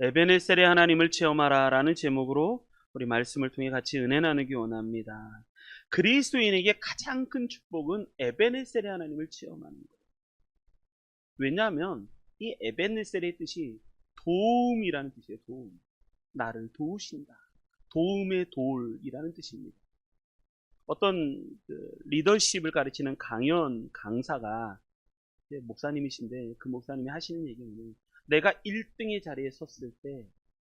에베네셀의 하나님을 체험하라 라는 제목으로 우리 말씀을 통해 같이 은혜 나누기 원합니다. 그리스도인에게 가장 큰 축복은 에베네셀의 하나님을 체험하는 거예요. 왜냐하면 이 에베네셀의 뜻이 도움이라는 뜻이에요. 도움. 나를 도우신다. 도움의 돌이라는 뜻입니다. 어떤 리더십을 가르치는 강사가 목사님이신데 그 목사님이 하시는 얘기는 내가 1등의 자리에 섰을 때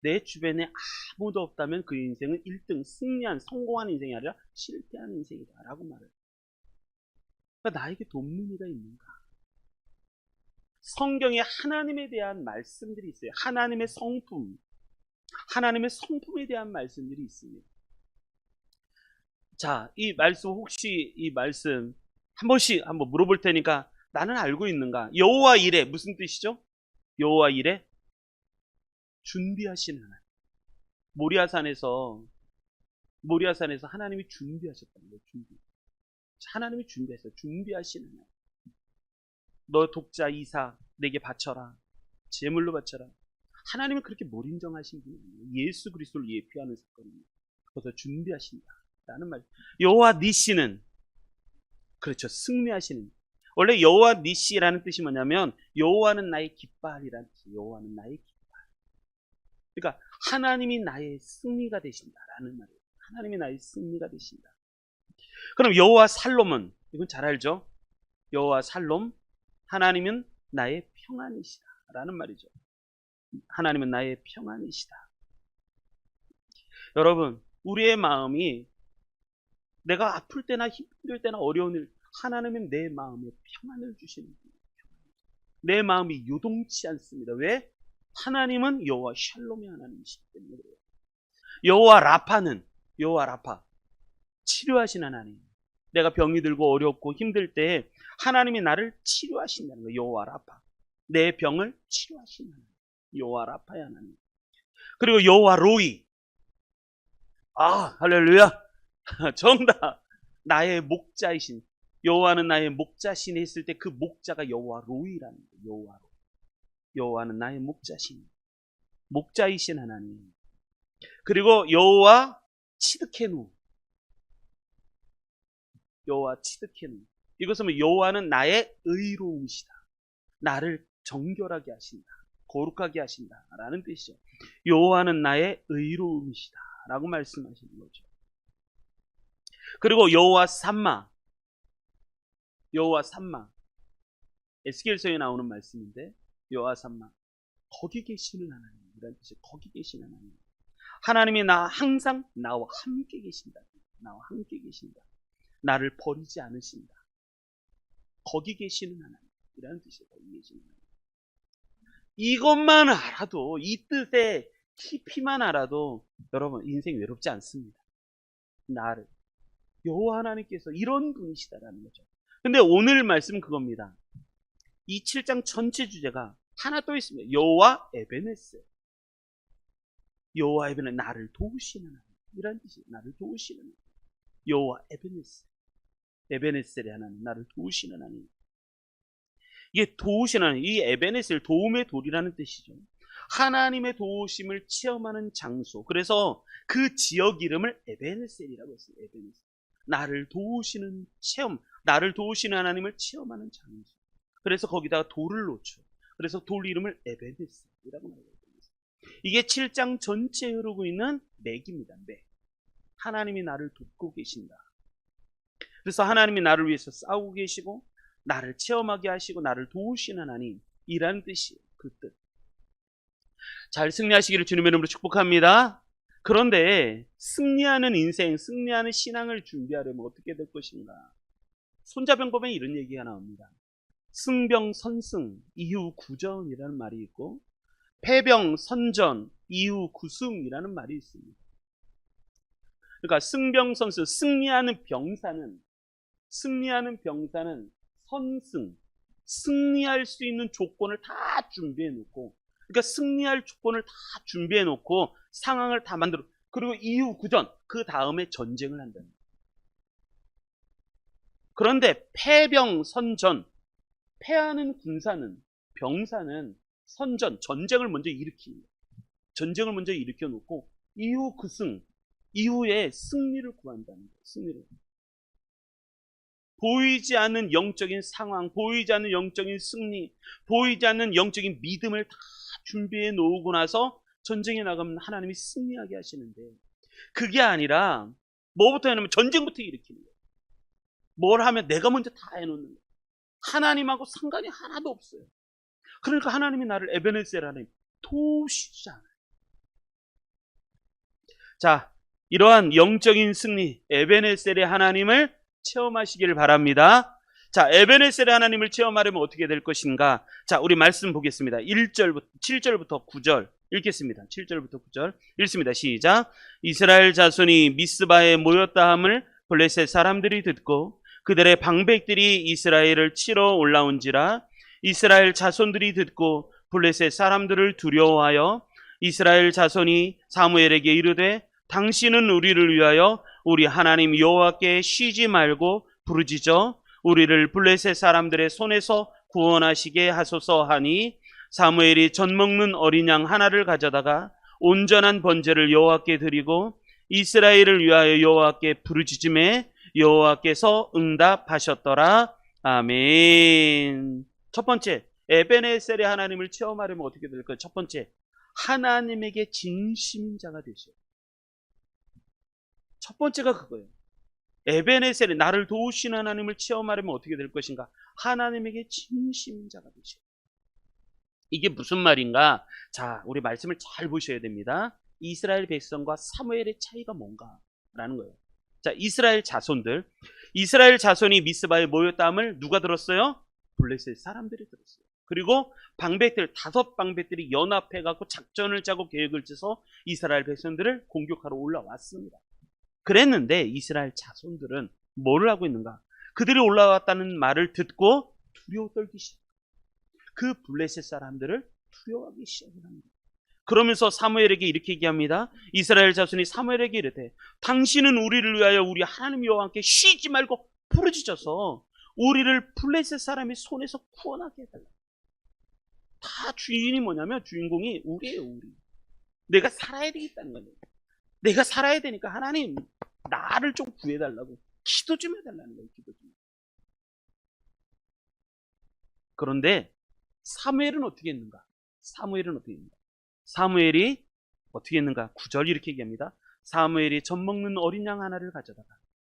내 주변에 아무도 없다면 그 인생은 1등, 승리한, 성공한 인생이 아니라 실패한 인생이다 라고 말해요. 그러니까 나에게 돕는 이가 있는가? 성경에 하나님에 대한 말씀들이 있어요. 하나님의 성품에 대한 말씀들이 있습니다. 자, 이 말씀 혹시 이 말씀 한 번씩 한번 물어볼 테니까 나는 알고 있는가? 여호와 이레 무슨 뜻이죠? 여호와 이레 준비하신 하나님. 모리아산에서 하나님이 준비하셨다는 거예요. 하나님이 준비했어요. 준비하신 하나님. 너 독자 이삭 내게 바쳐라. 제물로 바쳐라. 하나님은 그렇게 몰인정하신 분이에요. 예수 그리스도를 예표하는 사건입니다. 그래서 준비하신다라는 말. 여호와 니시는 그렇죠. 승리하시는. 원래 여호와 니시라는 뜻이 뭐냐면 여호와는 나의 깃발이라는 뜻이에요. 여호와는 나의 깃발. 그러니까 하나님이 나의 승리가 되신다라는 말이에요. 하나님이 나의 승리가 되신다. 그럼 여호와 살롬은 이건 잘 알죠? 여호와 살롬 하나님은 나의 평안이시다라는 말이죠. 하나님은 나의 평안이시다. 여러분, 우리의 마음이 내가 아플 때나 힘들 때나 어려운 일 하나님은 내 마음에 평안을 주시는 분이에요. 내 마음이 요동치 않습니다. 왜? 하나님은 여호와 샬롬의 하나님이시기 때문에 그래요. 여호와 라파 치료하신 하나님. 내가 병이 들고 어렵고 힘들 때 하나님이 나를 치료하신다는 거예요. 여호와 라파. 내 병을 치료하신 하나님. 여호와 라파의 하나님. 그리고 여호와 로이. 할렐루야. 정답. 나의 목자이신. 여호와는 나의 목자신 했을 때 그 목자가 여호와 로이라는 거예요. 여호와 로이. 여호와는 나의 목자이신 하나님. 그리고 여호와 치드케누. 이것은 여호와는 나의 의로우시다. 나를 정결하게 하신다. 거룩하게 하신다 라는 뜻이죠. 여호와는 나의 의로움이시다 라고 말씀하시는 거죠. 그리고 여호와 삼마. 에스겔서에 나오는 말씀인데 여호와 삼마. 거기 계시는 하나님이라는 뜻이에요. 거기 계시는 하나님. 하나님이 항상 나와 함께 계신다. 나를 버리지 않으신다. 거기 계시는 하나님이라는 뜻이에요. 거기 계시는 하나님. 이것만 알아도, 이 뜻의 깊이만 알아도 여러분 인생 외롭지 않습니다. 나를 여호와 하나님께서 이런 분이시다라는 거죠. 근데 오늘 말씀은 그겁니다. 이 7장 전체 주제가 하나 또 있습니다. 여호와 에베네셀. 나를 도우시는 하나님. 이런 뜻이에요. 나를 도우시는 하나님. 여호와 에베네셀의 하나님. 나를 도우시는 하나님. 이게 도우시는 하나님. 이 에베네셀, 도움의 돌이라는 뜻이죠. 하나님의 도우심을 체험하는 장소. 그래서 그 지역 이름을 에베네셀이라고 했어요. 에베네셀. 나를 도우시는 체험. 나를 도우시는 하나님을 체험하는 장소. 그래서 거기다가 돌을 놓죠. 그래서 돌 이름을 에베네셀이라고 말해요. 이게 7장 전체에 흐르고 있는 맥입니다. 맥. 하나님이 나를 돕고 계신다. 그래서 하나님이 나를 위해서 싸우고 계시고 나를 체험하게 하시고 나를 도우시는 하나님이라는 뜻이에요. 그 뜻. 잘 승리하시기를 주님의 이름으로 축복합니다. 그런데 승리하는 인생, 승리하는 신앙을 준비하려면 어떻게 될 것인가? 손자병법에 이런 얘기가 나옵니다. 승병선승 이후 구전이라는 말이 있고 패병선전 이후 구승이라는 말이 있습니다. 그러니까 승병선승, 승리하는 병사는 선승, 승리할 수 있는 조건을 다 준비해 놓고, 그러니까 승리할 조건을 다 준비해 놓고 상황을 다 만들어, 그리고 이후 구전, 그 다음에 전쟁을 한다는 거예요. 그런데 패병선전, 패하는 군사는, 병사는 전쟁을 먼저 일으킵니다. 전쟁을 먼저 일으켜 놓고 이후에 승리를 구한다는 거예요. 승리를. 보이지 않는 영적인 상황, 보이지 않는 영적인 승리, 보이지 않는 영적인 믿음을 다 준비해 놓고 나서 전쟁에 나가면 하나님이 승리하게 하시는데, 그게 아니라 뭐부터 해놓으면 전쟁부터 일으키는 거예요. 뭘 하면 내가 먼저 다 해놓는 거예요. 하나님하고 상관이 하나도 없어요. 그러니까 하나님이 나를 에베네셀 하나님 도우시지 않아요. 자, 이러한 영적인 승리, 에베네셀의 하나님을 체험하시기를 바랍니다. 자, 에베네셀의 하나님을 체험하려면 어떻게 될 것인가? 자, 우리 말씀 보겠습니다. 7절부터 9절 읽겠습니다. 7절부터 9절 읽습니다. 시작. 이스라엘 자손이 미스바에 모였다 함을 블레셋 사람들이 듣고 그들의 방백들이 이스라엘을 치러 올라온지라. 이스라엘 자손들이 듣고 블레셋 사람들을 두려워하여 이스라엘 자손이 사무엘에게 이르되 당신은 우리를 위하여 우리 하나님 여호와께 쉬지 말고 부르짖어 우리를 블레셋 사람들의 손에서 구원하시게 하소서 하니, 사무엘이 젖 먹는 어린 양 하나를 가져다가 온전한 번제를 여호와께 드리고 이스라엘을 위하여 여호와께 부르짖음에 여호와께서 응답하셨더라. 아멘. 첫 번째, 에베네셀의 하나님을 체험하려면 어떻게 될까요? 첫 번째, 하나님에게 진심인 자가 되셔요. 첫 번째가 그거예요. 에베네셀이 나를 도우시는 하나님을 체험하려면 어떻게 될 것인가? 하나님에게 진심인 자가 되셔요. 이게 무슨 말인가? 자, 우리 말씀을 잘 보셔야 됩니다. 이스라엘 백성과 사무엘의 차이가 뭔가라는 거예요. 자, 이스라엘 자손이 미스바에 모였다 함을 누가 들었어요? 블레셋 사람들이 들었어요. 그리고 다섯 방백들이 연합해갖고 작전을 짜고 계획을 짜서 이스라엘 백성들을 공격하러 올라왔습니다. 그랬는데 이스라엘 자손들은 뭘 하고 있는가? 그들이 올라왔다는 말을 듣고 두려워 떨기 시작. 그 블레셋 사람들을 두려워하기 시작합니다. 그러면서 사무엘에게 이렇게 얘기합니다. 이스라엘 자손이 사무엘에게 이르되 당신은 우리를 위하여 우리 하나님 여호와 함께 쉬지 말고 부르짖어서 우리를 블레셋 사람의 손에서 구원하게 해달라. 다 주인이 뭐냐면 주인공이 우리예요. 우리. 내가 살아야 되겠다는 거예요. 내가 살아야 되니까 하나님 나를 좀 구해달라고 기도 좀 해달라는 거예요. 기도 좀. 그런데 사무엘은 어떻게 했는가? 사무엘이 어떻게 했는가? 9절 이렇게 얘기합니다. 사무엘이 젖 먹는 어린 양 하나를 가져다가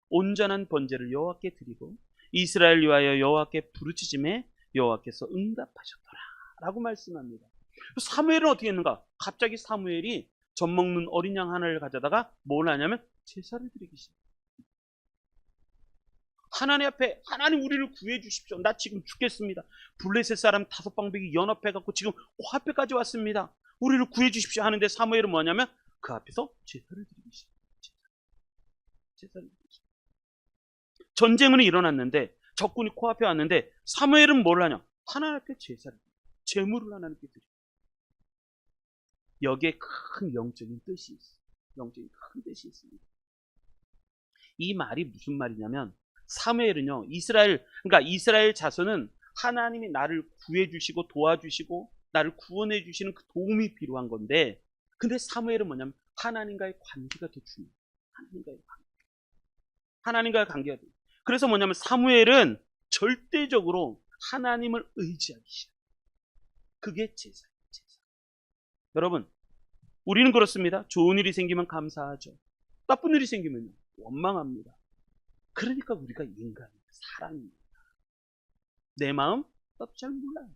온전한 번제를 여호와께 드리고 이스라엘 위하여 여호와께 부르짖음에 여호와께서 응답하셨더라 라고 말씀합니다. 사무엘은 어떻게 했는가? 갑자기 사무엘이 젖 먹는 어린 양 하나를 가져다가 뭘 하냐면 제사를 드리기 시작합니다. 하나님 앞에 하나님 우리를 구해 주십시오. 나 지금 죽겠습니다. 블레셋 사람 다섯 방백이 연합해갖고 지금 코앞에까지 왔습니다. 우리를 구해 주십시오 하는데 사무엘은 뭐냐면 그 앞에서 제사를 드리기 시작합니다. 제사를 드리기 시작합니다. 전쟁은 일어났는데 적군이 코앞에 왔는데 사무엘은 뭘 하냐? 하나님 앞에 제물을 하나님께 드립니다. 여기에 큰 영적인 뜻이 있어요. 영적인 큰 뜻이 있습니다. 이 말이 무슨 말이냐면 사무엘은요, 이스라엘 자손은 하나님이 나를 구해주시고 도와주시고 나를 구원해 주시는 그 도움이 필요한 건데, 근데 사무엘은 뭐냐면 하나님과의 관계가 더 중요해요. 하나님과의 관계가 더. 그래서 뭐냐면 사무엘은 절대적으로 하나님을 의지하기 시작해요. 그게 제사예요. 여러분, 우리는 그렇습니다. 좋은 일이 생기면 감사하죠. 나쁜 일이 생기면 원망합니다. 그러니까 우리가 인간입니다. 사람입니다. 내 마음 나도 잘 몰라요.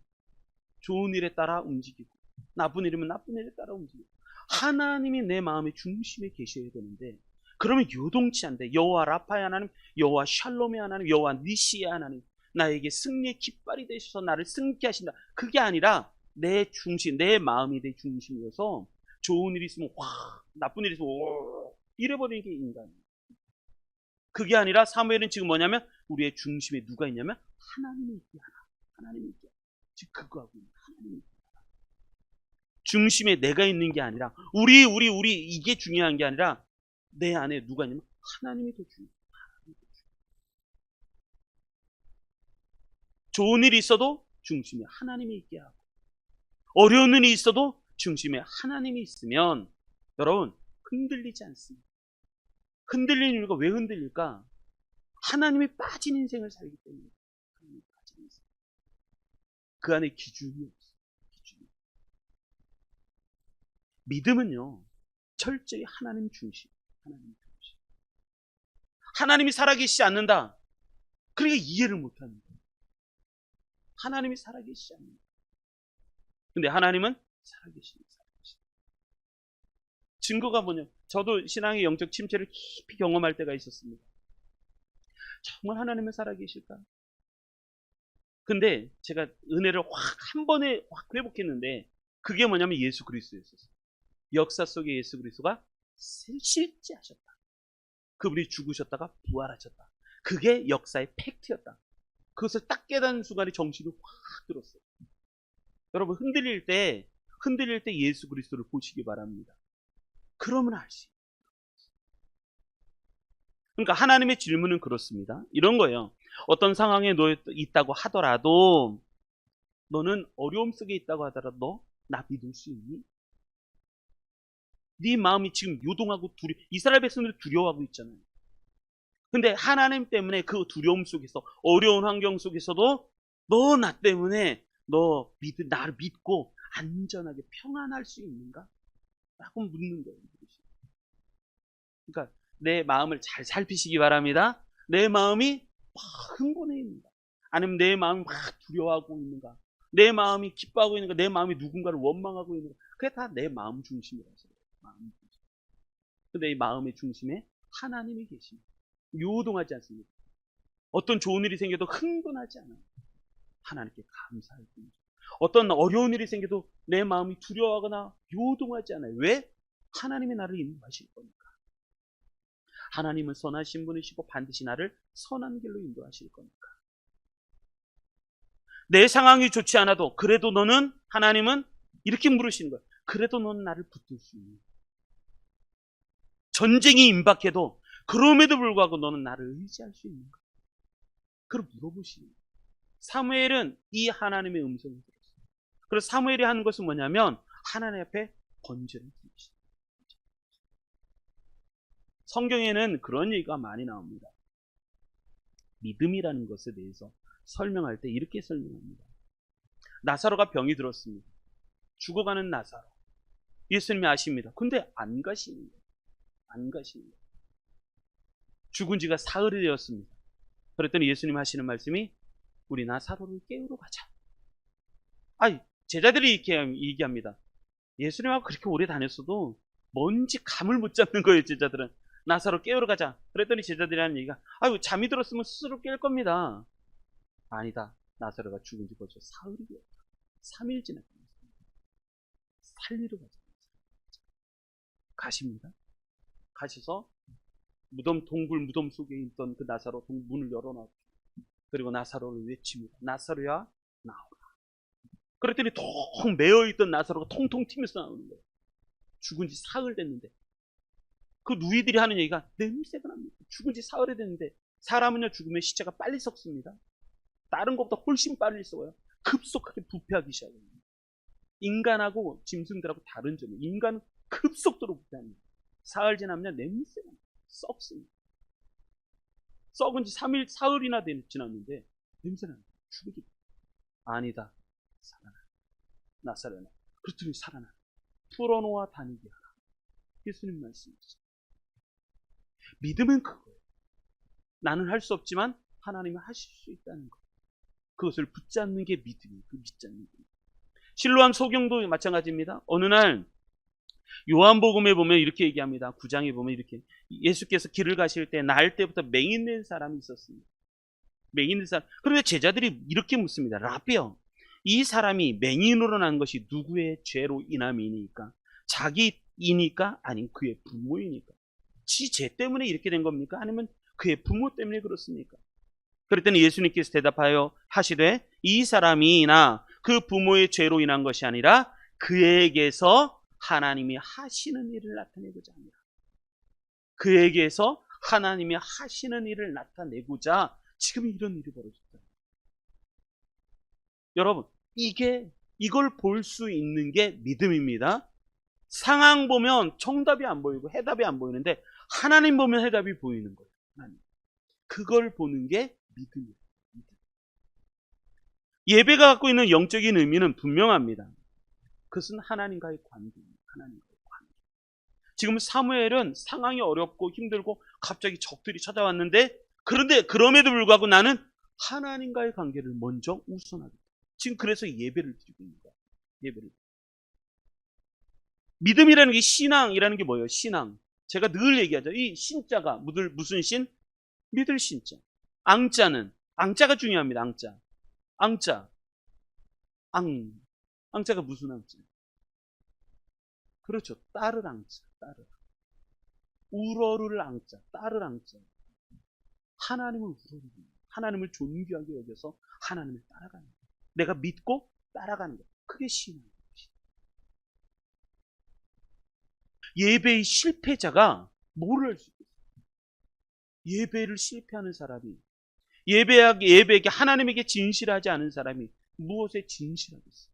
좋은 일에 따라 움직이고 나쁜 일이면 나쁜 일에 따라 움직이고 하나님이 내 마음의 중심에 계셔야 되는데 그러면 요동치 않대. 여호와 라파의 하나님, 여호와 샬롬의 하나님, 여호와 니시의 하나님 나에게 승리의 깃발이 되셔서 나를 승리케 하신다. 그게 아니라 내 중심, 내 마음이 내 중심이어서 좋은 일이 있으면 확, 나쁜 일이 있으면 오 이래버리는 게 인간이에요. 그게 아니라 사무엘은 지금 뭐냐면 우리의 중심에 누가 있냐면 하나님이 있게 하라. 하나님이 있게 하라. 지금 그거 하고 있는 하나님이 있게 하라. 중심에 내가 있는 게 아니라 우리 이게 중요한 게 아니라 내 안에 누가 있냐면 하나님이 더 중요해요. 좋은 일이 있어도 중심에 하나님이 있게 하고 어려운 일이 있어도 중심에 하나님이 있으면 여러분 흔들리지 않습니다. 흔들리는 이유가 왜 흔들릴까? 하나님이 빠진 인생을 살기 때문에. 하나님이 빠진 인생. 그 안에 기준이 없어요. 기준이. 믿음은요, 철저히 하나님 중심. 하나님 중심. 하나님이 살아계시지 않는다. 그러니까 이해를 못하는 거예요. 하나님이 살아계시지 않는다. 근데 하나님은 살아계십니다. 증거가 뭐냐? 저도 신앙의 영적 침체를 깊이 경험할 때가 있었습니다. 정말 하나님은 살아계실까? 근데 제가 은혜를 한 번에 확 회복했는데 그게 뭐냐면 예수 그리스도였어요. 역사 속에 예수 그리스도가 실제하셨다. 그분이 죽으셨다가 부활하셨다. 그게 역사의 팩트였다. 그것을 딱 깨닫는 순간에 정신이 확 들었어요. 여러분 흔들릴 때 예수 그리스도를 보시기 바랍니다. 그러면 알 수 있어요. 그러니까 하나님의 질문은 그렇습니다. 이런 거예요. 어떤 상황에 놓여 있다고 하더라도 너는 어려움 속에 있다고 하더라도 너 나 믿을 수 있니? 네 마음이 지금 요동하고 이스라엘 백성들이 두려워하고 있잖아요. 근데 하나님 때문에 그 두려움 속에서 어려운 환경 속에서도 너 나 때문에 나를 믿고 안전하게 평안할 수 있는가? 라고 묻는 거예요. 그러니까 내 마음을 잘 살피시기 바랍니다. 내 마음이 막 흥분해 있는가? 아니면 내 마음이 막 두려워하고 있는가? 내 마음이 기뻐하고 있는가? 내 마음이 누군가를 원망하고 있는가? 그게 다 내 마음 중심이라서. 마음 중심. 근데 이 마음의 중심에 하나님이 계십니다. 요동하지 않습니다. 어떤 좋은 일이 생겨도 흥분하지 않아요. 하나님께 감사할 뿐이죠. 어떤 어려운 일이 생겨도 내 마음이 두려워하거나 요동하지 않아요. 왜? 하나님이 나를 인도하실 거니까. 하나님은 선하신 분이시고 반드시 나를 선한 길로 인도하실 거니까. 내 상황이 좋지 않아도 그래도 하나님은 이렇게 물으시는 거예요. 그래도 너는 나를 붙들 수 있니? 전쟁이 임박해도 그럼에도 불구하고 너는 나를 의지할 수 있는가? 그걸 물어보시는 거예요. 사무엘은 이 하나님의 음성을 들었어요. 그래서 사무엘이 하는 것은 뭐냐면 하나님 앞에 번제를 드리시죠. 성경에는 그런 얘기가 많이 나옵니다. 믿음이라는 것에 대해서 설명할 때 이렇게 설명합니다. 나사로가 병이 들었습니다. 죽어가는 나사로. 예수님이 아십니다. 근데 안 가시는 거예요. 안 가시는 거예요. 죽은 지가 사흘이 되었습니다. 그랬더니 예수님 하시는 말씀이 우리 나사로를 깨우러 가자. 제자들이 이렇게 얘기합니다. 예수님하고 그렇게 오래 다녔어도 뭔지 감을 못 잡는 거예요, 제자들은. 나사로 깨우러 가자. 그랬더니 제자들이 하는 얘기가 잠이 들었으면 스스로 깰 겁니다. 아니다. 나사로가 죽은 지 벌써 사흘이 되었다. 3일 지났다. 살리러 가자. 가십니다. 가셔서 동굴 무덤 속에 있던 그 나사로 문을 열어놨고 그리고 나사로를 외칩니다. 나사로야 나오라. 그랬더니 통 메어있던 나사로가 통통 튀면서 나오는 거예요. 죽은 지 사흘 됐는데 그 누이들이 하는 얘기가 냄새가 납니다. 죽은 지 사흘이 됐는데 사람은요 죽으면 시체가 빨리 썩습니다. 다른 것보다 훨씬 빨리 썩어요. 급속하게 부패하기 시작합니다. 인간하고 짐승들하고 다른 점이 인간은 급속도로 부패합니다. 사흘 지나면 냄새가 썩습니다. 썩은 지 3일, 사흘이나 지났는데 냄새가 납니다. 죽은 아니다. 살아나. 나사로나. 그렇더니 살아나. 풀어놓아 다니게 하라. 예수님 말씀이시죠. 믿음은 그거예요. 나는 할 수 없지만 하나님은 하실 수 있다는 것. 그것을 붙잡는 게 믿음이에요. 그 붙잡는 게. 실로암 소경도 마찬가지입니다. 어느 날 요한복음에 보면 이렇게 얘기합니다. 9장에 보면 이렇게 예수께서 길을 가실 때 날 때부터 맹인된 사람이 있었습니다. 맹인된 사람. 그런데 제자들이 이렇게 묻습니다. 라비요, 이 사람이 맹인으로 난 것이 누구의 죄로 인함이니까? 자기이니까? 아니면 그의 부모이니까? 지 죄 때문에 이렇게 된 겁니까? 아니면 그의 부모 때문에 그렇습니까? 그랬더니 예수님께서 대답하여 하시되 이 사람이나 그 부모의 죄로 인한 것이 아니라 그에게서 하나님이 하시는 일을 나타내고자 합니다. 그에게서 하나님이 하시는 일을 나타내고자 지금 이런 일이 벌어졌다. 여러분, 이게 이걸 볼 수 있는 게 믿음입니다. 상황 보면 정답이 안 보이고 해답이 안 보이는데 하나님 보면 해답이 보이는 거예요. 하나님. 그걸 보는 게 믿음이에요. 믿음. 예배가 갖고 있는 영적인 의미는 분명합니다. 그것은 하나님과의 관계입니다. 하나님과의 관계. 지금 사무엘은 상황이 어렵고 힘들고 갑자기 적들이 찾아왔는데, 그런데 그럼에도 불구하고 나는 하나님과의 관계를 먼저 우선하겠다. 지금 그래서 예배를 드리고 있는 거예요. 예배를. 믿음이라는 게, 신앙이라는 게 뭐예요? 신앙. 제가 늘 얘기하죠. 이 신자가 무슨 신? 믿을 신자. 앙자는, 앙자가 중요합니다. 앙자. 앙자. 앙자가 무슨 앙자? 그렇죠. 따를 앙자. 따를. 우러를 앙자. 따를 앙자. 하나님을 우러르는, 하나님을 존귀하게 여겨서 하나님을 따라가는 거예요. 내가 믿고 따라가는 거예요. 그게 신앙이에요. 예배의 실패자가 뭐를 할 수 있겠어요? 예배를 실패하는 사람이, 예배에게 하나님에게 진실하지 않은 사람이 무엇에 진실하겠어요?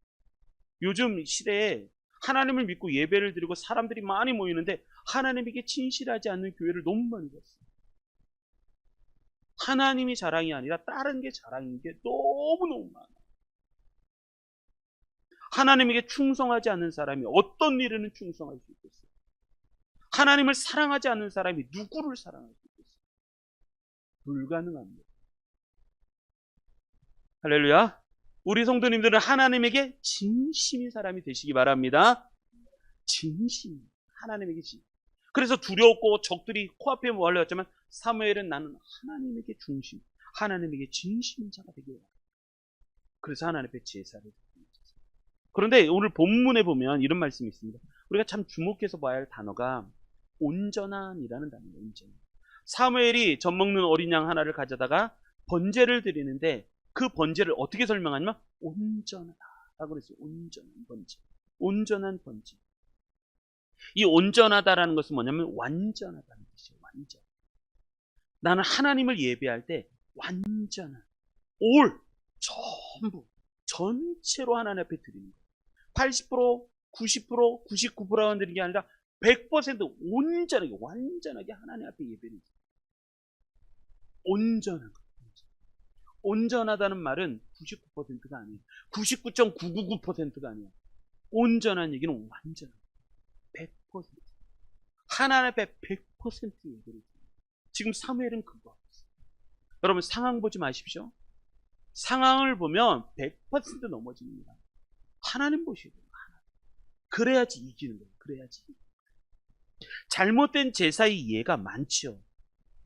요즘 시대에 하나님을 믿고 예배를 드리고 사람들이 많이 모이는데 하나님에게 진실하지 않는 교회를 너무 많이 봤어요. 하나님이 자랑이 아니라 다른 게 자랑인 게 너무너무 많아요. 하나님에게 충성하지 않는 사람이 어떤 일에는 충성할 수 있겠어요? 하나님을 사랑하지 않는 사람이 누구를 사랑할 수 있겠어요? 불가능합니다. 할렐루야. 우리 성도님들은 하나님에게 진심인 사람이 되시기 바랍니다. 진심. 하나님에게 진심. 그래서 두려웠고 적들이 코앞에 몰려왔지만 사무엘은 나는 하나님에게 중심, 하나님에게 진심인 자가 되길 바랍니다. 그래서 하나님 앞에 제사를 드립니다. 그런데 오늘 본문에 보면 이런 말씀이 있습니다. 우리가 참 주목해서 봐야 할 단어가 온전한이라는 단어예요. 온전한. 사무엘이 젖 먹는 어린 양 하나를 가져다가 번제를 드리는데 그 번제를 어떻게 설명하냐면 온전하다라고 그랬어요. 온전한 번제. 온전한 번제. 이 온전하다라는 것은 뭐냐면 완전하다는 뜻이에요. 완전. 나는 하나님을 예배할 때 완전한, 전부, 전체로 하나님 앞에 드리는 거예요. 80%, 90%, 99%가 드리는 게 아니라 100% 온전하게, 완전하게 하나님 앞에 예배를 드려요. 온전한 거. 온전하다는 말은 99%가 아니에요. 99.999%가 아니에요. 온전한 얘기는 완전한 100%. 하나님 앞에 100% 예배를 드려요. 지금 사무엘은 그거 하고 있어요. 여러분 상황 보지 마십시오. 상황을 보면 100% 넘어집니다. 하나님 보셔야 돼요. 그래야지 이기는 거예요. 그래야지. 잘못된 제사의 예가 많죠.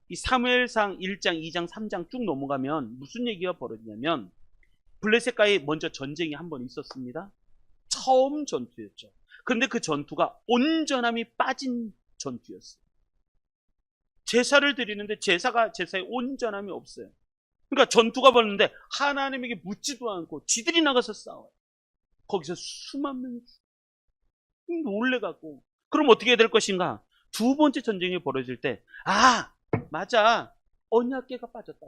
이 사무엘상 1장, 2장, 3장 쭉 넘어가면 무슨 얘기가 벌어지냐면 블레셋과의 먼저 전쟁이 한 번 있었습니다. 처음 전투였죠. 그런데 그 전투가 온전함이 빠진 전투였어요. 제사를 드리는데 제사의 온전함이 없어요. 그러니까 전투가 벌어지는데 하나님에게 묻지도 않고 지들이 나가서 싸워요. 거기서 수만 명이 놀래갖고, 그럼 어떻게 해야 될 것인가? 두 번째 전쟁이 벌어질 때, 맞아, 언약궤가 빠졌다.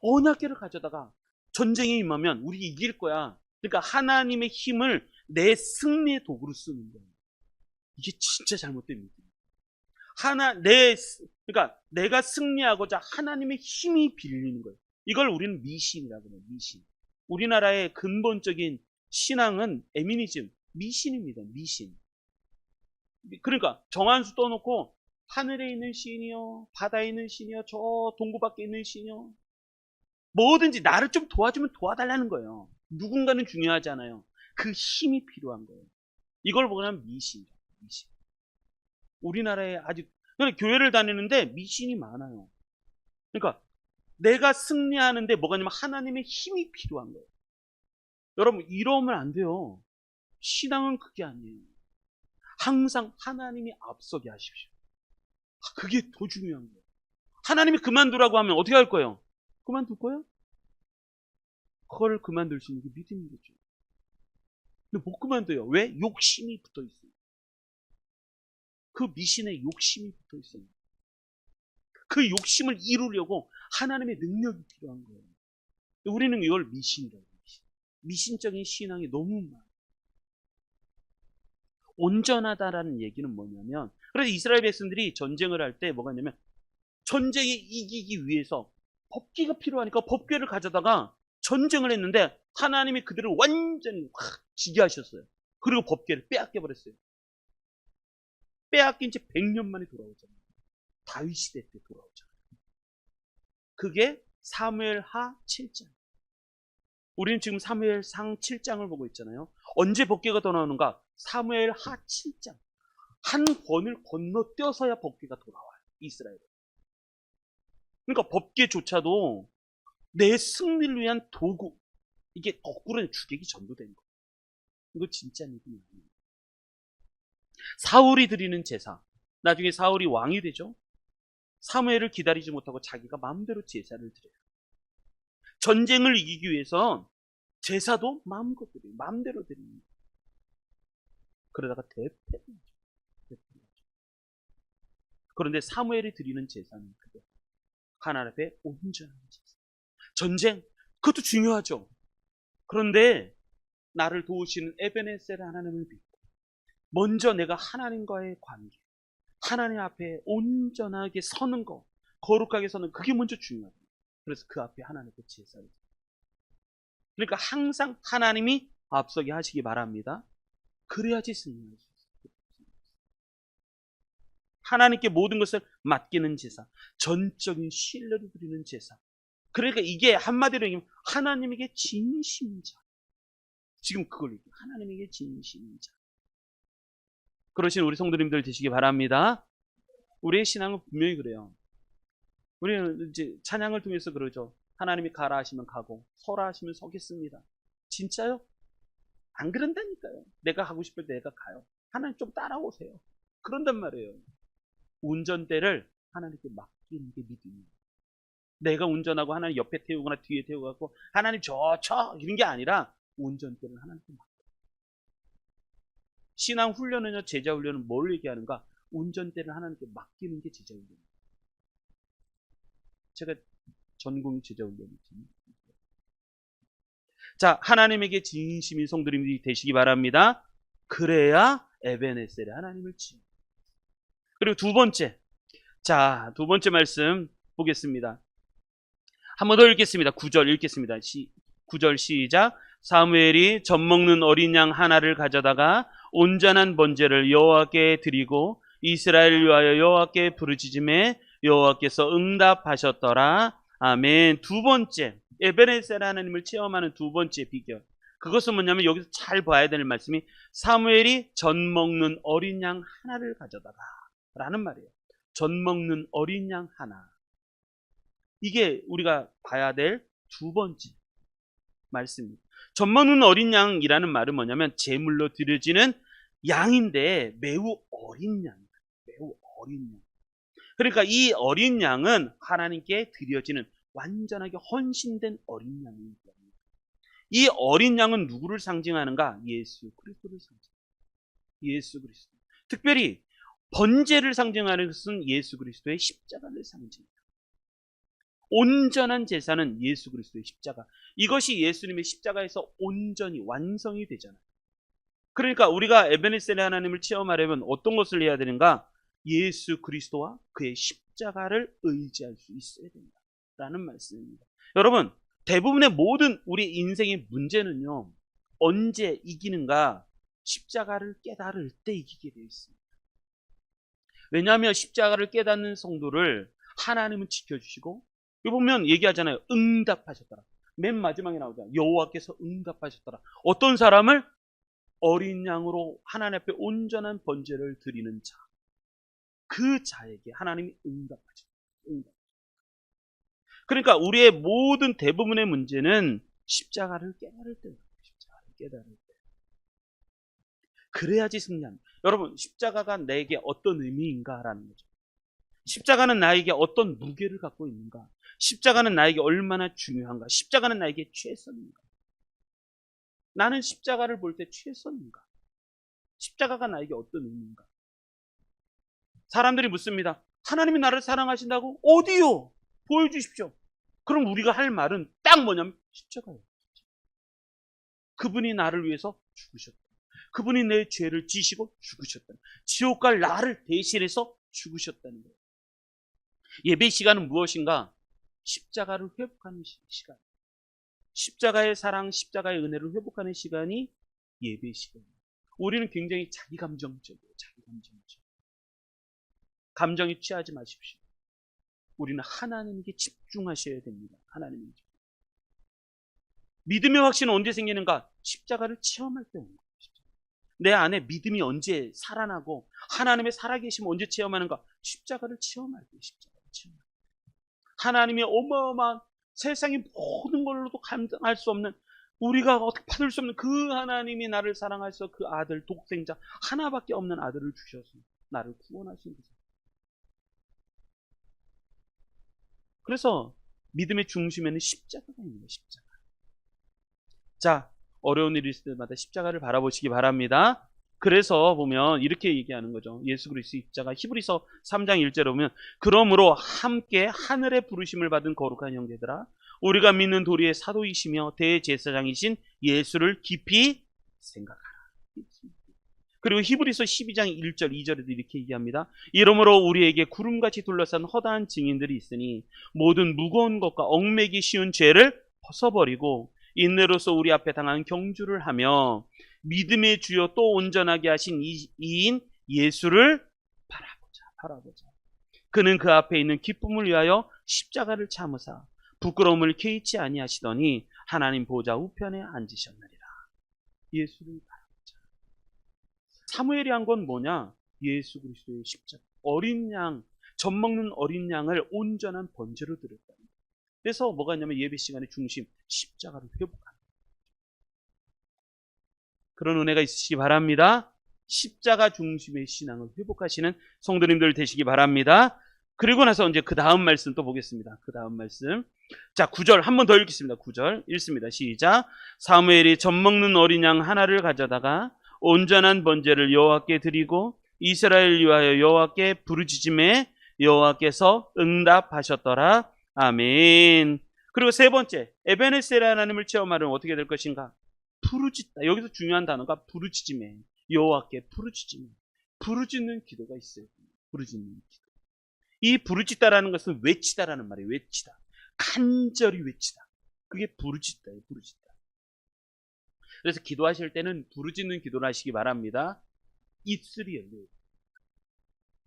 언약궤를 가져다가 전쟁이 임하면 우리 이길 거야. 그러니까 하나님의 힘을 내 승리의 도구로 쓰는 거예요. 이게 진짜 잘못된 믿음이에요. 그러니까 내가 승리하고자 하나님의 힘이 빌리는 거예요. 이걸 우리는 미신이라고 해요. 미신. 우리나라의 근본적인 신앙은 에미니즘, 미신입니다. 미신. 그러니까 정한수 떠놓고 하늘에 있는 신이요, 바다에 있는 신이요, 저 동구 밖에 있는 신이요, 뭐든지 나를 좀 도와주면 도와달라는 거예요. 누군가는 중요하지 않아요. 그 힘이 필요한 거예요. 이걸 보면 미신이죠. 미신. 우리나라에 아직 교회를 다니는데 미신이 많아요. 그러니까 내가 승리하는데 뭐가 아니면 하나님의 힘이 필요한 거예요. 여러분 이러면 안 돼요. 신앙은 그게 아니에요. 항상 하나님이 앞서게 하십시오. 그게 더 중요한 거예요. 하나님이 그만두라고 하면 어떻게 할 거예요? 그만둘 거예요? 그걸 그만둘 수 있는 게 믿음이겠죠. 근데 못 그만둬요. 왜? 욕심이 붙어 있어요. 그 미신에 욕심이 붙어 있어요. 그 욕심을 이루려고 하나님의 능력이 필요한 거예요. 우리는 이걸 미신이라고 해요. 미신적인 신앙이 너무 많아요. 온전하다라는 얘기는 뭐냐면, 그래서 이스라엘 백성들이 전쟁을 할 때 뭐가 있냐면, 전쟁에 이기기 위해서 법궤가 필요하니까 법궤를 가져다가 전쟁을 했는데 하나님이 그들을 완전히 확 지게 하셨어요. 그리고 법궤를 빼앗겨 버렸어요. 빼앗긴 지 100년 만에 돌아오잖아요. 다윗 시대 때 돌아오잖아요. 그게 사무엘하 7장. 우리는 지금 사무엘상 7장을 보고 있잖아요. 언제 법궤가 돌아오는가? 사무엘하 7장. 한 번을 건너뛰어서야 법궤가 돌아와요. 이스라엘에. 그러니까 법궤조차도 내 승리를 위한 도구. 이게 거꾸로 주객이 전도된 거예요. 이거 진짜 믿음이 아니에요. 사울이 드리는 제사. 나중에 사울이 왕이 되죠. 사무엘을 기다리지 못하고 자기가 마음대로 제사를 드려요. 전쟁을 이기기 위해서 제사도 마음껏 드려요. 마음대로 드립니다. 그러다가 대패를 하죠. 그런데 사무엘이 드리는 제사는 그게 하나님 앞에 온전한 제사. 전쟁, 그것도 중요하죠. 그런데 나를 도우시는 에베네셀 하나님을 믿고 먼저 내가 하나님과의 관계, 하나님 앞에 온전하게 서는 거, 거룩하게 서는 그게 먼저 중요합니다. 그래서 그 앞에 하나님께 제사를 드립니다. 그러니까 항상 하나님이 앞서게 하시기 바랍니다. 그래야지 승리할 수 있어요. 하나님께 모든 것을 맡기는 제사, 전적인 신뢰를 드리는 제사. 그러니까 이게 한마디로 얘기하면 하나님에게 진심인 자. 지금 그걸 얘기해요. 하나님에게 진심인 자. 그러신 우리 성도님들 되시기 바랍니다. 우리의 신앙은 분명히 그래요. 우리는 이제 찬양을 통해서 그러죠. 하나님이 가라 하시면 가고 서라 하시면 서겠습니다. 진짜요? 안 그런다니까요. 내가 가고 싶을 때 내가 가요. 하나님 좀 따라오세요. 그런단 말이에요. 운전대를 하나님께 맡기는 게 믿음이에요. 내가 운전하고 하나님 옆에 태우거나 뒤에 태우고 하나님 저 이런 게 아니라 운전대를 하나님께 맡겨요. 신앙 훈련은요, 제자 훈련은 뭘 얘기하는가? 운전대를 하나님께 맡기는 게 제자 훈련이에요. 제가 전공이 제자 훈련이거든요. 자, 하나님에게 진심인 성도님들이 되시기 바랍니다. 그래야 에베네셀의 하나님을 치유. 그리고 두 번째. 자, 두 번째 말씀 보겠습니다. 한 번 더 읽겠습니다. 9절 읽겠습니다. 9절 시작. 사무엘이 젖 먹는 어린 양 하나를 가져다가 온전한 번제를 여호와께 드리고 이스라엘을 위하여 여호와께 부르짖음에 여호와께서 응답하셨더라. 아멘. 두 번째, 에베네셀 하나님을 체험하는 두 번째 비결. 그것은 뭐냐면 여기서 잘 봐야 될 말씀이 사무엘이 젖 먹는 어린 양 하나를 가져다가 라는 말이에요. 젖 먹는 어린 양 하나. 이게 우리가 봐야 될 두 번째 말씀입니다. 젖 먹는 어린 양이라는 말은 뭐냐면 제물로 드려지는 양인데 매우 어린 양. 매우 어린 양. 그러니까 이 어린 양은 하나님께 드려지는 완전하게 헌신된 어린 양입니다. 이 어린 양은 누구를 상징하는가? 예수 그리스도를 상징합니다. 예수 그리스도. 특별히 번제를 상징하는 것은 예수 그리스도의 십자가를 상징합니다. 온전한 제사는 예수 그리스도의 십자가. 이것이 예수님의 십자가에서 온전히 완성이 되잖아요. 그러니까 우리가 에베네셀의 하나님을 체험하려면 어떤 것을 해야 되는가? 예수 그리스도와 그의 십자가를 의지할 수 있어야 된다 라는 말씀입니다. 여러분, 대부분의 모든 우리 인생의 문제는요, 언제 이기는가? 십자가를 깨달을 때 이기게 되어 있습니다. 왜냐하면 십자가를 깨닫는 성도를 하나님은 지켜주시고, 여기 보면 얘기하잖아요. 응답하셨더라. 맨 마지막에 나오잖아요. 여호와께서 응답하셨더라. 어떤 사람을? 어린 양으로 하나님 앞에 온전한 번제를 드리는 자. 그 자에게 하나님이 응답하셨다. 그러니까 우리의 모든 대부분의 문제는 십자가를 깨달을 때예요. 십자가를 깨달을 때. 그래야지 승리합니다. 여러분, 십자가가 내게 어떤 의미인가라는 거죠. 십자가는 나에게 어떤 무게를 갖고 있는가? 십자가는 나에게 얼마나 중요한가? 십자가는 나에게 최선인가? 나는 십자가를 볼 때 최선인가? 십자가가 나에게 어떤 의미인가? 사람들이 묻습니다. 하나님이 나를 사랑하신다고? 어디요? 보여주십시오. 그럼 우리가 할 말은 딱 뭐냐면 십자가예요. 그분이 나를 위해서 죽으셨다. 그분이 내 죄를 지시고 죽으셨다. 지옥 갈 나를 대신해서 죽으셨다는 거예요. 예배 시간은 무엇인가? 십자가를 회복하는 시간. 십자가의 사랑, 십자가의 은혜를 회복하는 시간이 예배 시간이에요. 우리는 굉장히 자기 감정적이에요. 자기 감정적. 감정에 취하지 마십시오. 우리는 하나님께 집중하셔야 됩니다. 하나님께. 믿음의 확신은 언제 생기는가? 십자가를 체험할 때 오는 거예요. 내 안에 믿음이 언제 살아나고 하나님의 살아계심 언제 체험하는가? 십자가를 체험할 때, 십자가를 체험할 때. 하나님의 어마어마한 세상의 모든 걸로도 감당할 수 없는, 우리가 어떻게 받을 수 없는 그 하나님이 나를 사랑하셔서 그 아들, 독생자 하나밖에 없는 아들을 주셔서 나를 구원하신 거죠. 그래서 믿음의 중심에는 십자가가 있는 거예요. 십자가. 자, 어려운 일이 있을 때마다 십자가를 바라보시기 바랍니다. 그래서 보면 이렇게 얘기하는 거죠. 예수 그리스도의 십자가. 히브리서 3장 1절에 보면, 그러므로 함께 하늘의 부르심을 받은 거룩한 형제들아, 우리가 믿는 도리의 사도이시며 대제사장이신 예수를 깊이 생각하라. 그리고 히브리서 12장 1절 2절에도 이렇게 얘기합니다. 이러므로 우리에게 구름같이 둘러싼 허다한 증인들이 있으니 모든 무거운 것과 얽매기 쉬운 죄를 벗어버리고 인내로서 우리 앞에 당한 경주를 하며 믿음의 주요 또 온전하게 하신 이인 예수를 바라보자. 그는 그 앞에 있는 기쁨을 위하여 십자가를 참으사 부끄러움을 개의치 아니하시더니 하나님 보좌 우편에 앉으셨느니라. 예수를 바라보자. 사무엘이 한 건 뭐냐? 예수 그리스도의 십자가. 어린 양, 젖 먹는 어린 양을 온전한 번제로 드렸다. 그래서 뭐가 있냐면 예배 시간의 중심, 십자가를 회복하는 그런 은혜가 있으시기 바랍니다. 십자가 중심의 신앙을 회복하시는 성도님들 되시기 바랍니다. 그리고 나서 이제 그 다음 말씀 또 보겠습니다. 그 다음 말씀. 자, 9절 한 번 더 읽겠습니다. 9절 읽습니다. 시작. 사무엘이 젖 먹는 어린 양 하나를 가져다가 온전한 번제를 여호와께 드리고 이스라엘 위하여 여호와께 부르짖음에 여호와께서 응답하셨더라. 아멘. 그리고 세 번째, 에베네셀 하나님을 체험하려면 어떻게 될 것인가? 부르짖다. 여기서 중요한 단어가 부르짖음에, 여호와께 부르짖음에. 부르짖는 기도가 있어요. 부르짖는 기도. 이 부르짖다라는 것은 외치다라는 말이에요. 외치다. 간절히 외치다. 그게 부르짖다예요. 부르짖다. 그래서 기도하실 때는 부르짖는 기도를 하시기 바랍니다. 입술이 열려요.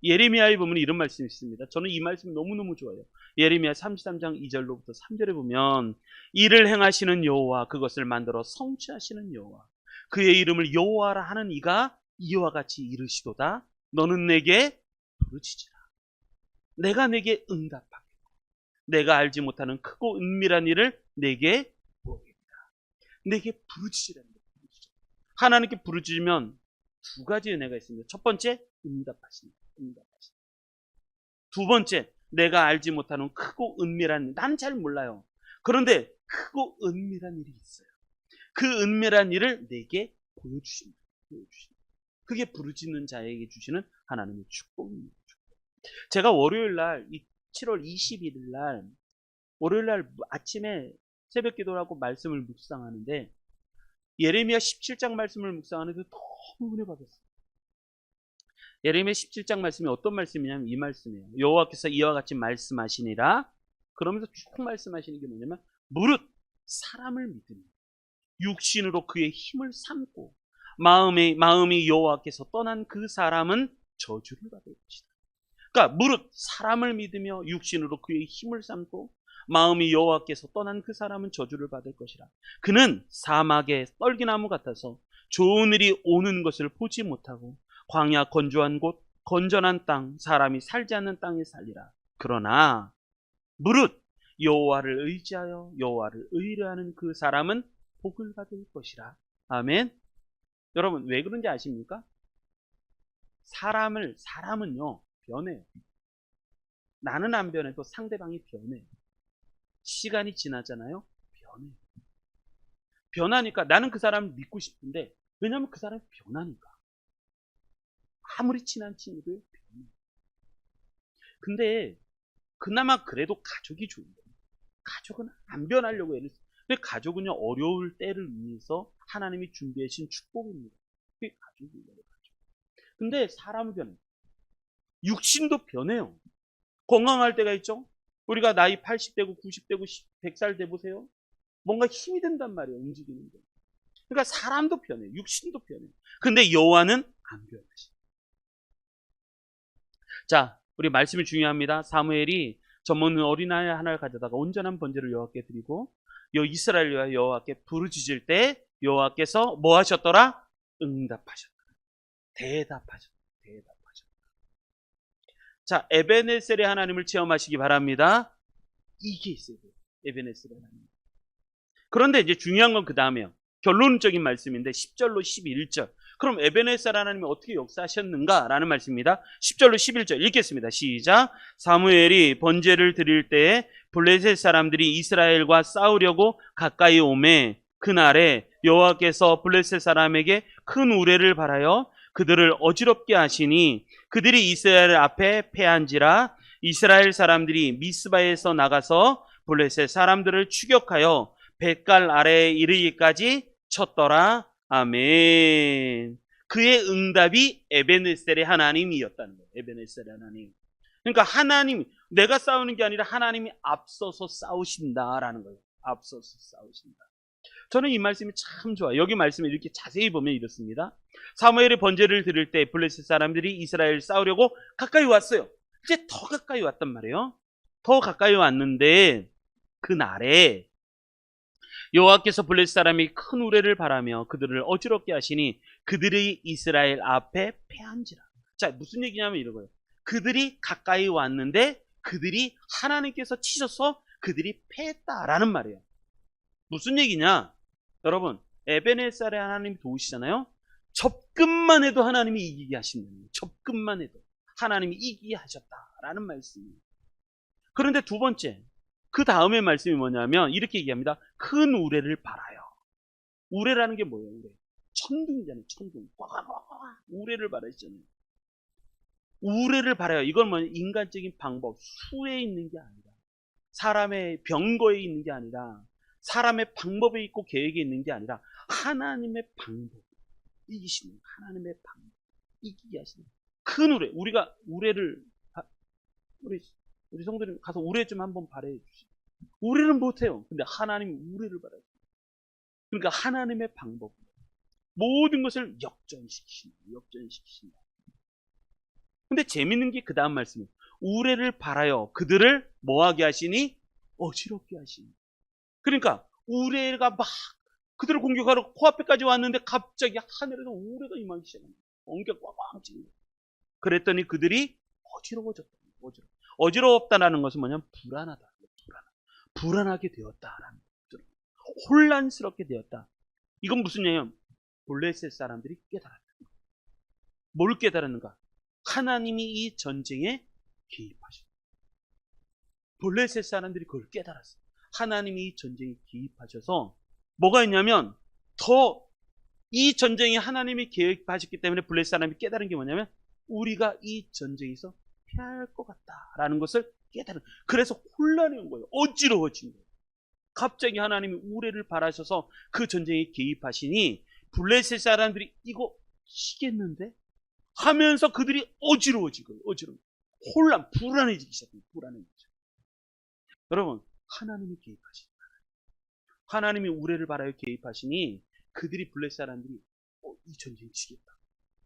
예레미야에 보면 이런 말씀이 있습니다. 저는 이 말씀이 너무너무 좋아요. 예레미야 33장 2절로부터 3절에 보면, 이를 행하시는 여호와, 그것을 만들어 성취하시는 여호와, 그의 이름을 여호와라 하는 이가 이와 같이 이르시도다. 너는 내게 부르짖으라. 내가 내게 응답하겠고 내가 알지 못하는 크고 은밀한 일을 내게 보이리라. 내게 부르짖으라는 거예요. 하나님께 부르짖으면 두 가지 은혜가 있습니다. 첫 번째, 응답하십니다. 두 번째, 내가 알지 못하는 크고 은밀한 일. 나는 잘 몰라요. 그런데 크고 은밀한 일이 있어요. 그 은밀한 일을 내게 보여주십니다. 그게 부르짖는 자에게 주시는 하나님의 축복입니다. 제가 월요일 날, 7월 21일 날, 월요일 날 아침에 새벽 기도를 하고 말씀을 묵상하는데, 예레미야 17장 말씀을 묵상하는데 너무 은혜 받았어요. 예레미야 17장 말씀이 어떤 말씀이냐면 이 말씀이에요. 여호와께서 이와 같이 말씀하시니라. 그러면서 쭉 말씀하시는 게 뭐냐면, 무릇 사람을 믿으며 육신으로 그의 힘을 삼고 마음이 여호와께서 떠난 그 사람은 저주를 받을 것이다. 그러니까 무릇 사람을 믿으며 육신으로 그의 힘을 삼고 마음이 여호와께서 떠난 그 사람은 저주를 받을 것이라. 그는 사막의 떨기나무 같아서 좋은 일이 오는 것을 보지 못하고 광야 건조한 곳 건전한 땅 사람이 살지 않는 땅에 살리라. 그러나 무릇 여호와를 의지하여 여호와를 의뢰하는 그 사람은 복을 받을 것이라. 아멘. 여러분 왜 그런지 아십니까? 사람은요 변해요. 나는 안 변해도 상대방이 변해요. 시간이 지나잖아요. 변해요. 변하니까 나는 그 사람을 믿고 싶은데, 왜냐하면 그 사람이 변하니까. 아무리 친한 친구도 변해요. 근데 그나마 그래도 가족이 좋은 거예요. 가족은 안 변하려고 해요. 근데 가족은요, 어려울 때를 위해서 하나님이 준비하신 축복입니다. 그게 가족이에요. 근데 사람은 변해요. 육신도 변해요. 건강할 때가 있죠. 우리가 나이 80대고 90대고 100살 돼 보세요. 뭔가 힘이 든단 말이에요. 움직이는데. 그러니까 사람도 변해요. 육신도 변해요. 근데 여호와는 안 변하시죠. 자, 우리 말씀이 중요합니다. 사무엘이 젖먹는 어린아이 하나를 가져다가 온전한 번제를 여호와께 드리고 이스라엘 여호와께 부르짖을 때 여호와께서 뭐 하셨더라? 응답하셨더라. 대답하셨더라. 자, 에베네셀의 하나님을 체험하시기 바랍니다. 이게 있어야 돼요. 에베네셀의 하나님. 그런데 이제 중요한 건 그 다음에요. 결론적인 말씀인데 10절로 11절. 그럼 에베네셀 하나님이 어떻게 역사하셨는가라는 말씀입니다. 10절로 11절 읽겠습니다. 시작. 사무엘이 번제를 드릴 때에 블레셋 사람들이 이스라엘과 싸우려고 가까이 오매 그날에 여호와께서 블레셋 사람에게 큰 우레를 발하여 그들을 어지럽게 하시니 그들이 이스라엘 앞에 패한지라. 이스라엘 사람들이 미스바에서 나가서 블레셋 사람들을 추격하여 뱃갈 아래에 이르기까지 쳤더라. 아멘. 그의 응답이 에베네셀의 하나님이었다는 거예요. 에베네셀의 하나님. 그러니까 하나님, 내가 싸우는 게 아니라 하나님이 앞서서 싸우신다라는 거예요. 앞서서 싸우신다. 저는 이 말씀이 참 좋아요. 여기 말씀을 이렇게 자세히 보면 이렇습니다. 사무엘이 번제를 드릴 때 블레셋 사람들이 이스라엘 싸우려고 가까이 왔어요. 이제 더 가까이 왔단 말이에요. 더 가까이 왔는데 그날에 여호와께서 블레셋 사람이 큰 우레를 바라며 그들을 어지럽게 하시니 그들이 이스라엘 앞에 패한지라. 자, 무슨 얘기냐면 이런 거예요. 그들이 가까이 왔는데 그들이 하나님께서 치셔서 그들이 패했다라는 말이에요. 무슨 얘기냐? 여러분, 에베네셀의 하나님이 도우시잖아요. 접근만 해도 하나님이 이기게 하신다는 거예요. 접근만 해도 하나님이 이기게 하셨다라는 말씀이에요. 그런데 두 번째, 그 다음의 말씀이 뭐냐면 이렇게 얘기합니다. 큰 우레를 발하여. 우레라는 게 뭐예요? 우레. 천둥이잖아요. 천둥. 꽉꽉꽉 우레를 발하시잖아요. 우레를 발하여. 이건 뭐 인간적인 방법, 수에 있는 게 아니라 사람의 병거에 있는 게 아니라 사람의 방법에 있고 계획에 있는 게 아니라 하나님의 방법, 이기시는 하나님의 방법, 이기게 하시는 큰 우레. 우리가 우레를 우리 성도님 가서 우레 좀 한번 발해 주시죠. 우레는 못해요. 근데 하나님이 우레를 발해요. 그러니까 하나님의 방법, 모든 것을 역전시키신다. 역전시키신다. 근데 재밌는 게 그 다음 말씀이에요. 우레를 발하여 그들을 뭐하게 하시니? 어지럽게 하시니. 그러니까 우레가 막 그들을 공격하러 코앞에까지 왔는데 갑자기 하늘에서 우레가 임하기 시작합니다. 엉겨 꽝꽝 찌는. 그랬더니 그들이 어지러워졌다. 어지러웠다라는 것은 뭐냐면 불안하다. 불안하게 되었다라는 거죠. 혼란스럽게 되었다. 이건 무슨 얘기냐면 블레셋 사람들이 깨달았다. 뭘 깨달았는가? 하나님이 이 전쟁에 개입하셨다. 블레셋 사람들이 그걸 깨달았어요. 하나님이 이 전쟁에 개입하셔서 뭐가 있냐면 더 이 전쟁에 하나님이 개입하셨기 때문에 블레셋 사람이 깨달은 게 뭐냐면 우리가 이 전쟁에서 피할 것 같다라는 것을 깨달은. 그래서 혼란이 온 거예요. 어지러워진 거예요. 갑자기 하나님이 우레를 발하셔서 그 전쟁에 개입하시니 블레셋 사람들이 이거 시겠는데 하면서 그들이 어지러워진 거예요. 혼란, 불안해지기 시작합니다. 불안해지죠. 여러분, 하나님이 개입하십니다. 하나님이 우레를 발하여 개입하시니 그들이 블레셋 사람들이 이 전쟁 치겠다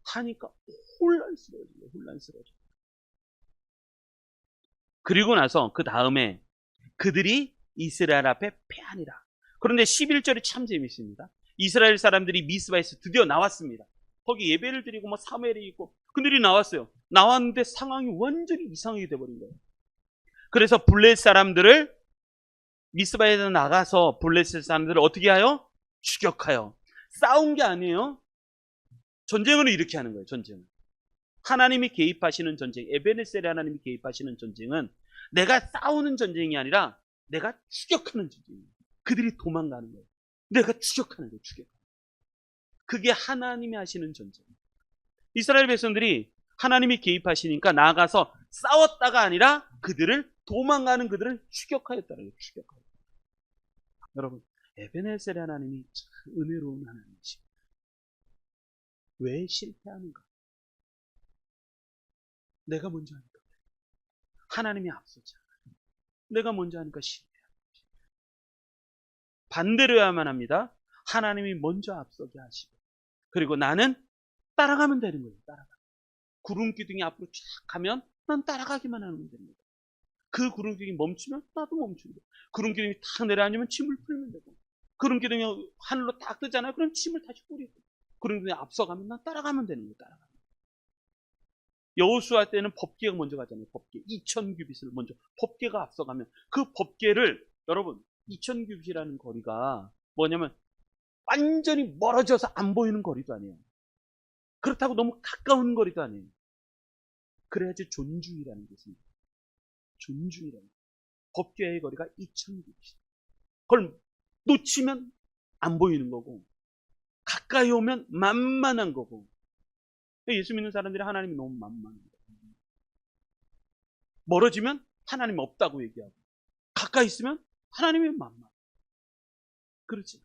하니까 혼란스러워져요. 그리고 나서 그 다음에 그들이 이스라엘 앞에 패하니라. 그런데 11절이 참 재밌습니다. 이스라엘 사람들이 미스바에서 드디어 나왔습니다. 거기 예배를 드리고 뭐 사무엘이 있고 그들이 나왔어요. 나왔는데 상황이 완전히 이상하게 돼버린 거예요. 그래서 블레셋 사람들을 미스바에서 나가서 블레셋 사람들을 어떻게 하여? 추격하여. 싸운 게 아니에요. 전쟁은 이렇게 하는 거예요. 전쟁은. 하나님이 개입하시는 전쟁, 에베네셀의 하나님이 개입하시는 전쟁은 내가 싸우는 전쟁이 아니라 내가 추격하는 전쟁이에요. 그들이 도망가는 거예요. 내가 추격하는 거예요. 그게 하나님이 하시는 전쟁. 이스라엘 백성들이 하나님이 개입하시니까 나가서 싸웠다가 아니라 그들을 도망가는 그들을 추격하였다는 거예요. 추격하였다. 여러분, 에베네셀의 하나님이 참 은혜로운 하나님이십니다. 왜 실패하는가? 내가 먼저 하니까. 하나님이 앞서지 않아요. 내가 먼저 하니까 실패하는 거죠. 반대로 해야만 합니다. 하나님이 먼저 앞서게 하시고, 그리고 나는 따라가면 되는 거예요. 따라가. 구름 기둥이 앞으로 쫙 가면 난 따라가기만 하면 됩니다. 그 구름 기둥이 멈추면 나도 멈추면 돼요. 구름 기둥이 탁 내려앉으면 침을 풀면 되고, 구름 기둥이 하늘로 딱 뜨잖아요. 그럼 침을 다시 뿌리고, 구름 기둥이 앞서가면 난 따라가면 되는 거예요. 따라가면. 여호수아 때는 법궤가 먼저 가잖아요. 법궤 2000규빗을 먼저 법궤가 앞서가면 그 법궤를, 여러분 2000규빗이라는 거리가 뭐냐면 완전히 멀어져서 안 보이는 거리도 아니에요. 그렇다고 너무 가까운 거리도 아니에요. 그래야지 존중이라는 게 있습니다. 존중이라는 거. 법궤의 거리가 2000규빗. 그걸 놓치면 안 보이는 거고, 가까이 오면 만만한 거고. 예수 믿는 사람들이 하나님이 너무 만만합니다. 멀어지면 하나님 없다고 얘기하고, 가까이 있으면 하나님이 만만. 그렇지.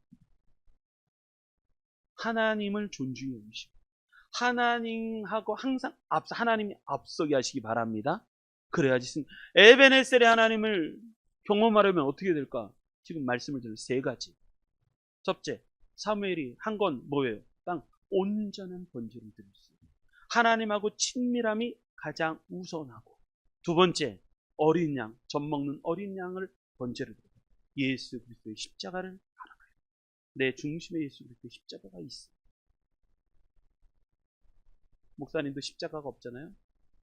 하나님을 존중해 주시고, 하나님하고 항상 하나님이 앞서게 하시기 바랍니다. 그래야지. 에베네셀의 하나님을 경험하려면 어떻게 될까? 지금 말씀을 드릴 세 가지. 첫째, 사무엘이 한 건 뭐예요? 온전한 번제를 드렸어요. 하나님하고 친밀함이 가장 우선하고, 두 번째, 어린 양, 젖 먹는 어린 양을 번제를 드려요. 예수 그리스도의 십자가를 바라봐요. 내 중심에 예수 그리스도의 십자가가 있어요. 목사님도 십자가가 없잖아요.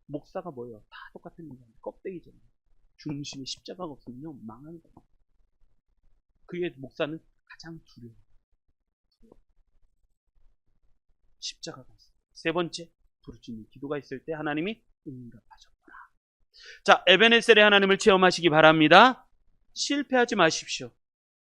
목사가 뭐예요? 다 똑같은 인간, 껍데기잖아요. 중심에 십자가가 없으면 망하는 거예요. 그게 목사는 가장 두려워요. 십자가가 있어요. 세 번째, 부르짖는 기도가 있을 때 하나님이 응답하셨더라. 자, 에베네셀의 하나님을 체험하시기 바랍니다. 실패하지 마십시오.